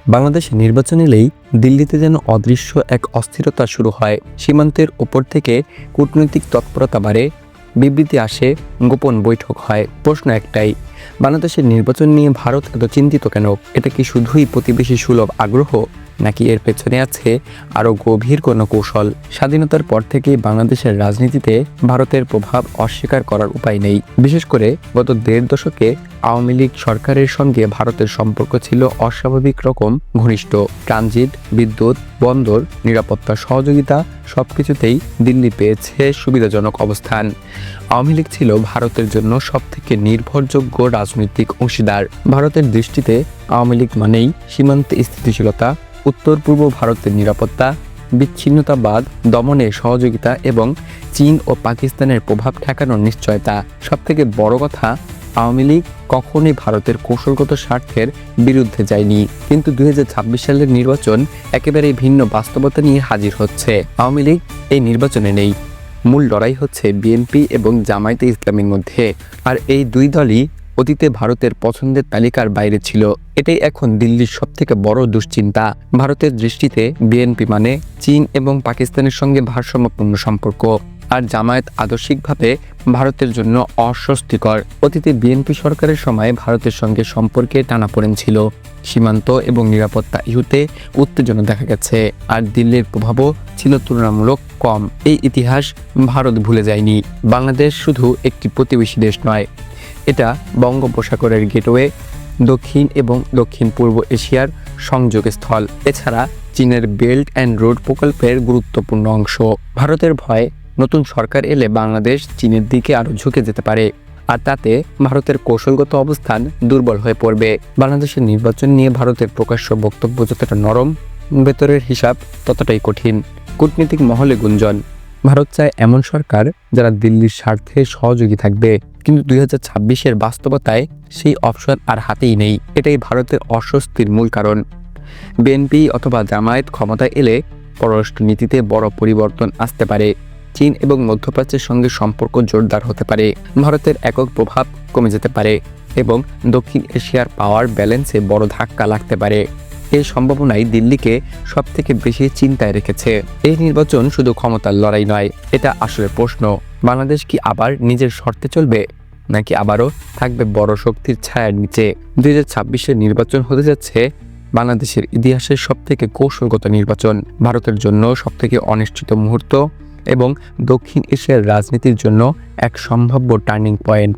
বাংলাদেশে নির্বাচন এলেই দিল্লিতে যেন অদৃশ্য এক অস্থিরতা শুরু হয়। সীমান্তের ওপর থেকে কূটনৈতিক তৎপরতা বাড়ে, বিবৃতি আসে, গোপন বৈঠক হয়। প্রশ্ন একটাই, বাংলাদেশের নির্বাচন নিয়ে ভারত এত চিন্তিত কেন? এটা কি শুধুই প্রতিবেশী সুলভ আগ্রহ, নাকি এর পেছনে আছে আরও গভীর কোনো কৌশল? স্বাধীনতার পর থেকেই বাংলাদেশের রাজনীতিতে ভারতের প্রভাব অস্বীকার করার উপায় নেই। বিশেষ করে গত দেড় দশকে আওয়ামী লীগ সরকারের সঙ্গে ভারতের সম্পর্ক ছিল অস্বাভাবিক রকম ঘনিষ্ঠ। ট্রানজিট, বিদ্যুৎ, বন্দর, নিরাপত্তা সহযোগিতা সবকিছুতেই দিল্লি পেয়েছে সুবিধাজনক অবস্থান। আওয়ামী লীগ ছিল ভারতের জন্য সবথেকে নির্ভরযোগ্য রাজনৈতিক অংশীদার। ভারতের দৃষ্টিতে আওয়ামী লীগ মানেই সীমান্তে স্থিতিশীলতা, উত্তর পূর্ব ভারতের নিরাপত্তা, বিচ্ছিন্নতাবাদ দমনে সহযোগিতা এবং চীন ও পাকিস্তানের প্রভাব ঠেকানোর নিশ্চয়তা। সবথেকে বড় কথা, আওয়ামী লীগ কখনোই ভারতের কৌশলগত স্বার্থের বিরুদ্ধে যায়নি। কিন্তু 2026 সালের নির্বাচন একেবারেই ভিন্ন বাস্তবতা নিয়ে হাজির হচ্ছে। আওয়ামী লীগ এই নির্বাচনে নেই। মূল লড়াই হচ্ছে বিএনপি এবং জামায়াতে ইসলামীর মধ্যে। আর এই দুই দলই অতীতে ভারতের পছন্দের তালিকার বাইরে ছিল। এটাই এখন দিল্লির সবথেকে বড় দুশ্চিন্তা। ভারতের দৃষ্টিতে বিএনপি মানে চীন এবং পাকিস্তানের সঙ্গে ভারসাম্যপূর্ণ সম্পর্ক, আর জামায়াত আদর্শিকভাবে ভারতের জন্য অস্বস্তিকর। অতীতে বিএনপি সরকারের সময় ভারতের সঙ্গে সম্পর্কে টানাপোড়েন ছিল। সীমান্ত এবং নিরাপত্তা ইস্যুতে উত্তেজনা দেখা গেছে, আর দিল্লির প্রভাবও ছিল তুলনামূলক কম। এই ইতিহাস ভারত ভুলে যায়নি। বাংলাদেশ শুধু একটি প্রতিবেশী দেশ নয়, এটা বঙ্গোপসাগরের গেটওয়ে, দক্ষিণ এবং দক্ষিণ পূর্ব এশিয়ার সংযোগস্থল। এছাড়া চীনের বেল্ট অ্যান্ড রোড প্রকল্পের গুরুত্বপূর্ণ অংশ। ভারতের ভয়, নতুন সরকার এলে বাংলাদেশ চীনের দিকে আরও ঝুঁকে যেতে পারে, আর তাতে ভারতের কৌশলগত অবস্থান দুর্বল হয়ে পড়বে। বাংলাদেশের নির্বাচন নিয়ে ভারতের প্রকাশ্য বক্তব্য যতটা নরম, ভেতরের হিসাব ততটাই কঠিন। কূটনীতিক মহলে গুঞ্জন, ভারত চায় এমন সরকার যারা দিল্লির স্বার্থে সহযোগী থাকবে। কিন্তু 2026-এর বাস্তবতায় সেই অপশন আর হাতেই নেই। এটাই ভারতের অস্বস্তির মূল কারণ। বিএনপি অথবা জামায়াত ক্ষমতায় এলে পররাষ্ট্র নীতিতে বড় পরিবর্তন আসতে পারে। চীন এবং মধ্যপ্রাচ্যের সঙ্গে সম্পর্ক জোরদার হতে পারে। ভারতের একক প্রভাব কমে যেতে পারে এবং দক্ষিণ এশিয়ার পাওয়ার ব্যালেন্সে বড় ধাক্কা লাগতে পারে। এই সম্ভাবনাই দিল্লিকে সবথেকে বেশি চিন্তায় রেখেছে। এই নির্বাচন শুধু ক্ষমতার লড়াই নয়, এটা আসলে প্রশ্ন, বাংলাদেশ কি আবার নিজের শর্তে চলবে, নাকি আবারও থাকবে বড় শক্তির ছায়ার নিচে? 2026-এর নির্বাচন হতে যাচ্ছে বাংলাদেশের ইতিহাসের সবথেকে কৌশলগত নির্বাচন, ভারতের জন্য সবথেকে অনিশ্চিত মুহূর্ত এবং দক্ষিণ এশিয়ার রাজনীতির জন্য এক সম্ভাব্য টার্নিং পয়েন্ট।